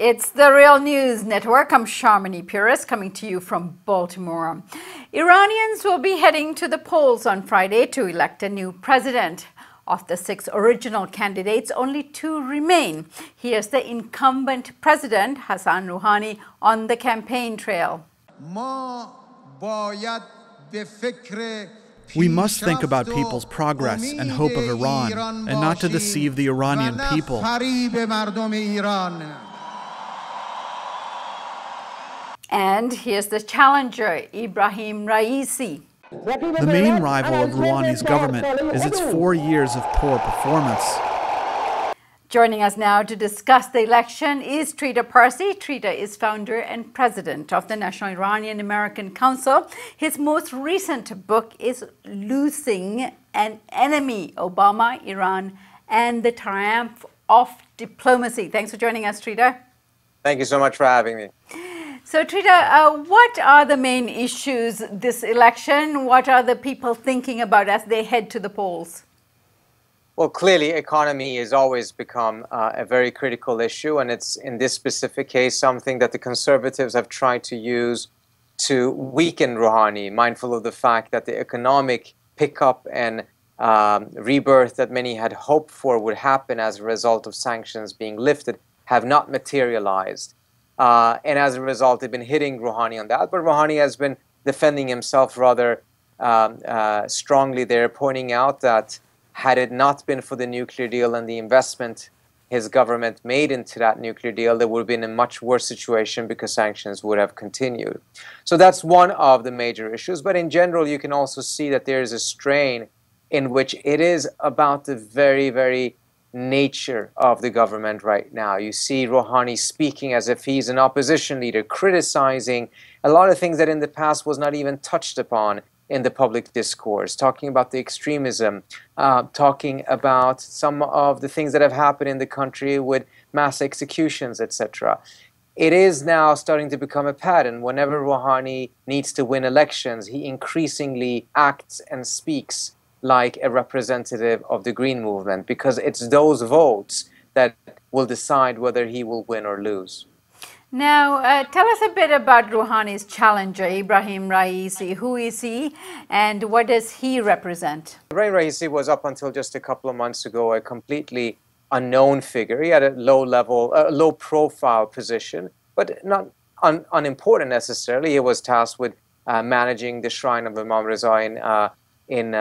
It's the Real News Network. I'm Sharmini Puris coming to you from Baltimore. Iranians will be heading to the polls on Friday to elect a new president. Of the 6 original candidates, only 2 remain. Here's the incumbent president, Hassan Rouhani, on the campaign trail. We must think about people's progress and hope of Iran, and not to deceive the Iranian people. And here's the challenger, Ibrahim Raisi. The main rival of Rouhani's government is its 4 years of poor performance. Joining us now to discuss the election is Trita Parsi. Trita is founder and president of the National Iranian American Council. His most recent book is Losing an Enemy, Obama, Iran, and the Triumph of Diplomacy. Thanks for joining us, Trita. Thank you so much for having me. So, Trita, what are the main issues this election? What are the people thinking about as they head to the polls? Well, clearly, economy has always become a very critical issue, and it's, in this specific case, something that the conservatives have tried to use to weaken Rouhani, mindful of the fact that the economic pickup and rebirth that many had hoped for would happen as a result of sanctions being lifted have not materialized. And as a result, they've been hitting Rouhani on that. But Rouhani has been defending himself rather strongly there, pointing out that had it not been for the nuclear deal and the investment his government made into that nuclear deal, there would have been a much worse situation because sanctions would have continued. So that's one of the major issues. But in general, you can also see that there is a strain in which it is about the very, very nature of the government right now. You see Rouhani speaking as if he's an opposition leader, criticizing a lot of things that in the past was not even touched upon in the public discourse, talking about the extremism, talking about some of the things that have happened in the country with mass executions, etc. It is now starting to become a pattern. Whenever Rouhani needs to win elections, he increasingly acts and speaks like a representative of the Green Movement, because it's those votes that will decide whether he will win or lose. Now, tell us a bit about Rouhani's challenger, Ibrahim Raisi. Who is he and what does he represent? Ibrahim Raisi was, up until just a couple of months ago, a completely unknown figure. He had a low-profile position, but not unimportant necessarily. He was tasked with managing the shrine of Imam Reza in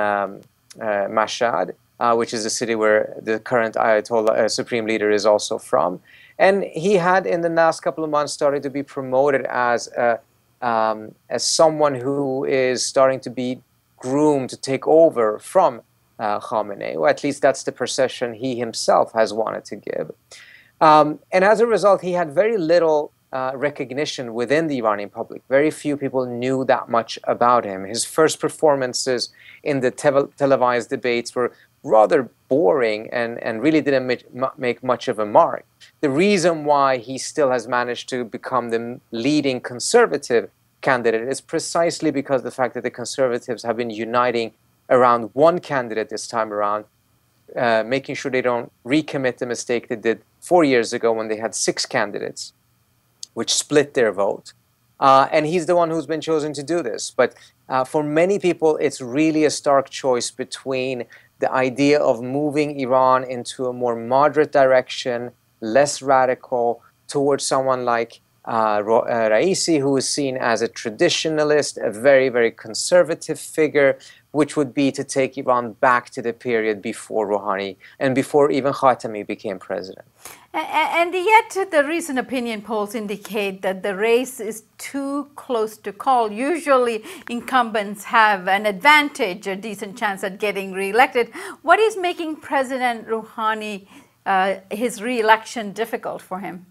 Mashhad, which is the city where the current Ayatollah Supreme Leader is also from. And he had, in the last couple of months, started to be promoted as someone who is starting to be groomed to take over from Khamenei, or at least that's the perception he himself has wanted to give. And as a result, he had very little recognition within the Iranian public. Very few people knew that much about him. His first performances in the televised debates were rather boring and really didn't make much of a mark. The reason why he still has managed to become the leading conservative candidate is precisely because of the fact that the conservatives have been uniting around one candidate this time around, making sure they don't recommit the mistake they did 4 years ago when they had 6 candidates, which split their vote. And he's the one who's been chosen to do this. But for many people, it's really a stark choice between the idea of moving Iran into a more moderate direction, less radical, towards someone like Raisi, who is seen as a traditionalist, a very, very conservative figure, which would be to take Iran back to the period before Rouhani and before even Khatami became president. And yet the recent opinion polls indicate that the race is too close to call. Usually incumbents have an advantage, a decent chance at getting reelected. What is making President Rouhani his re-election difficult for him?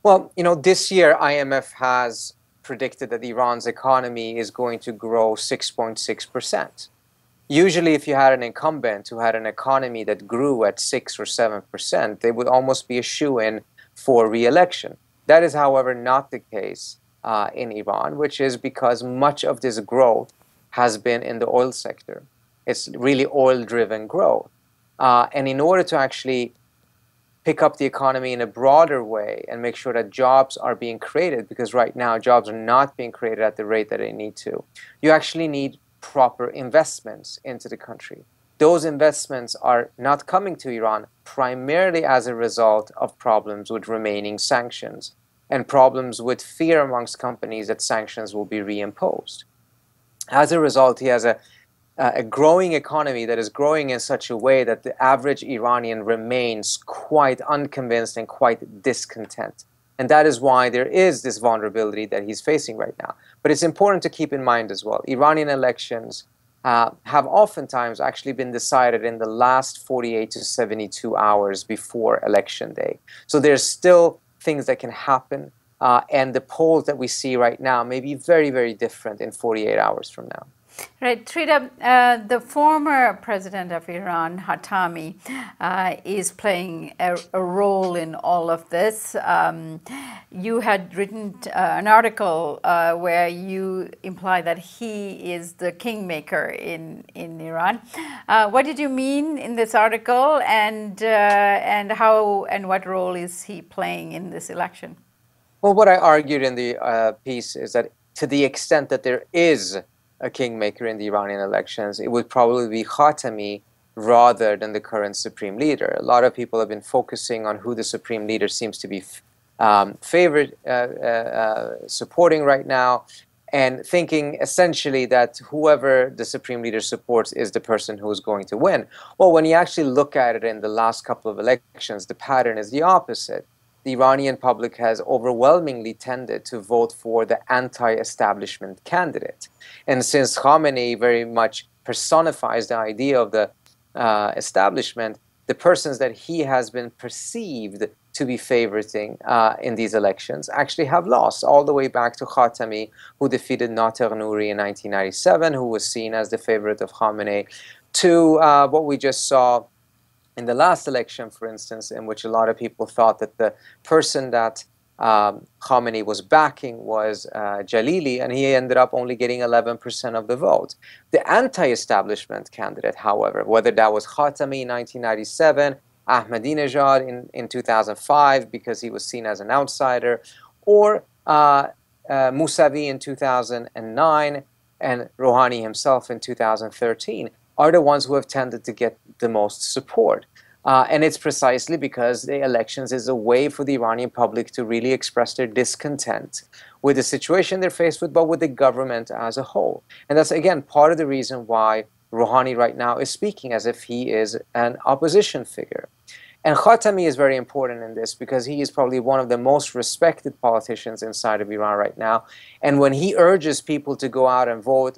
Well, you know, this year IMF has predicted that Iran's economy is going to grow 6.6%. Usually, if you had an incumbent who had an economy that grew at 6 or 7%, they would almost be a shoo-in for re-election. That is, however, not the case in Iran, which is because much of this growth has been in the oil sector. It's really oil-driven growth. And in order to actually pick up the economy in a broader way and make sure that jobs are being created, because right now jobs are not being created at the rate that they need to, you actually need proper investments into the country. Those investments are not coming to Iran primarily as a result of problems with remaining sanctions and problems with fear amongst companies that sanctions will be reimposed. As a result, he has a growing economy that is growing in such a way that the average Iranian remains quite unconvinced and quite discontent. And that is why there is this vulnerability that he's facing right now. But it's important to keep in mind as well, Iranian elections have oftentimes actually been decided in the last 48 to 72 hours before election day. So there's still things that can happen, and the polls that we see right now may be very, very different in 48 hours from now. Right, Trita, the former president of Iran, Khatami, is playing a role in all of this. You had written an article where you imply that he is the kingmaker in Iran. What did you mean in this article, and how and what role is he playing in this election? Well, what I argued in the piece is that to the extent that there is a kingmaker in the Iranian elections, it would probably be Khatami rather than the current supreme leader. A lot of people have been focusing on who the supreme leader seems to be supporting right now, and thinking essentially that whoever the supreme leader supports is the person who is going to win. Well, when you actually look at it in the last couple of elections, the pattern is the opposite. The Iranian public has overwhelmingly tended to vote for the anti-establishment candidate. And since Khamenei very much personifies the idea of the establishment, the persons that he has been perceived to be favoriting in these elections actually have lost, all the way back to Khatami, who defeated Nater Nouri in 1997, who was seen as the favorite of Khamenei, to what we just saw in the last election, for instance, in which a lot of people thought that the person that Khamenei was backing was Jalili, and he ended up only getting 11% of the vote. The anti-establishment candidate, however, whether that was Khatami in 1997, Ahmadinejad in 2005 because he was seen as an outsider, or Mousavi in 2009 and Rouhani himself in 2013, are the ones who have tended to get the most support. And it's precisely because the elections is a way for the Iranian public to really express their discontent with the situation they're faced with, but with the government as a whole. And that's, again, part of the reason why Rouhani right now is speaking as if he is an opposition figure. And Khatami is very important in this because he is probably one of the most respected politicians inside of Iran right now. And when he urges people to go out and vote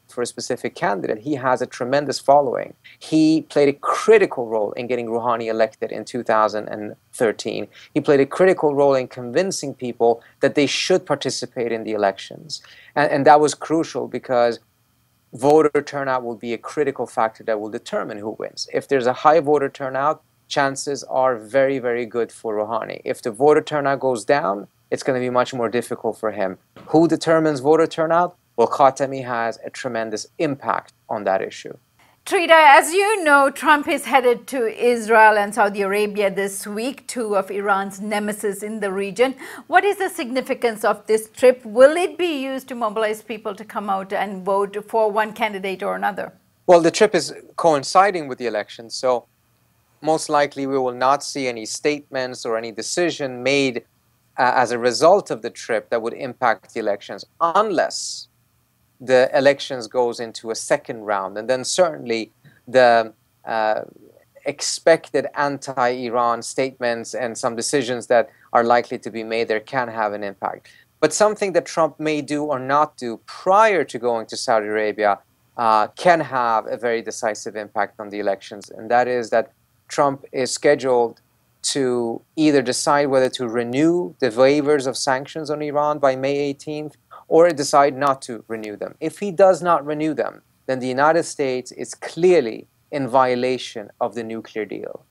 for a specific candidate, he has a tremendous following. He played a critical role in getting Rouhani elected in 2013. He played a critical role in convincing people that they should participate in the elections. And that was crucial because voter turnout will be a critical factor that will determine who wins. If there's a high voter turnout, chances are very, very good for Rouhani. If the voter turnout goes down, it's going to be much more difficult for him. Who determines voter turnout? Well, Khatami has a tremendous impact on that issue. Trita, as you know, Trump is headed to Israel and Saudi Arabia this week, two of Iran's nemesis in the region. What is the significance of this trip? Will it be used to mobilize people to come out and vote for one candidate or another? Well, the trip is coinciding with the election, so most likely we will not see any statements or any decision made as a result of the trip that would impact the elections, unless the elections goes into a second round, and then certainly the expected anti-Iran statements and some decisions that are likely to be made there can have an impact. But something that Trump may do or not do prior to going to Saudi Arabia can have a very decisive impact on the elections, and that is that Trump is scheduled to either decide whether to renew the waivers of sanctions on Iran by May 18th, or decide not to renew them. If he does not renew them, then the United States is clearly in violation of the nuclear deal.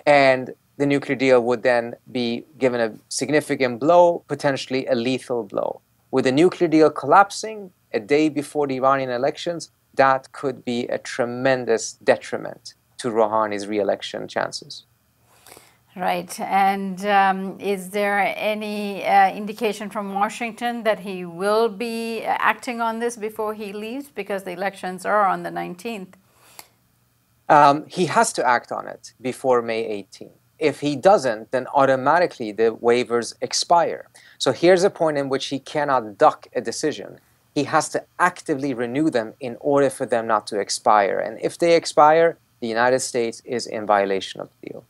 And the nuclear deal would then be given a significant blow, potentially a lethal blow. With the nuclear deal collapsing a day before the Iranian elections, that could be a tremendous detriment to Rouhani's re-election chances. Right. And is there any indication from Washington that he will be acting on this before he leaves? Because the elections are on the 19th. He has to act on it before May 18th. If he doesn't, then automatically the waivers expire. So here's a point in which he cannot duck a decision. He has to actively renew them in order for them not to expire. And if they expire, the United States is in violation of the deal.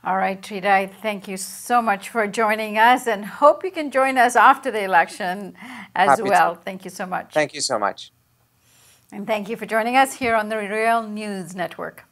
All right, Trita, I thank you so much for joining us and hope you can join us after the election as well. Thank you so much. Thank you so much. And thank you for joining us here on the Real News Network.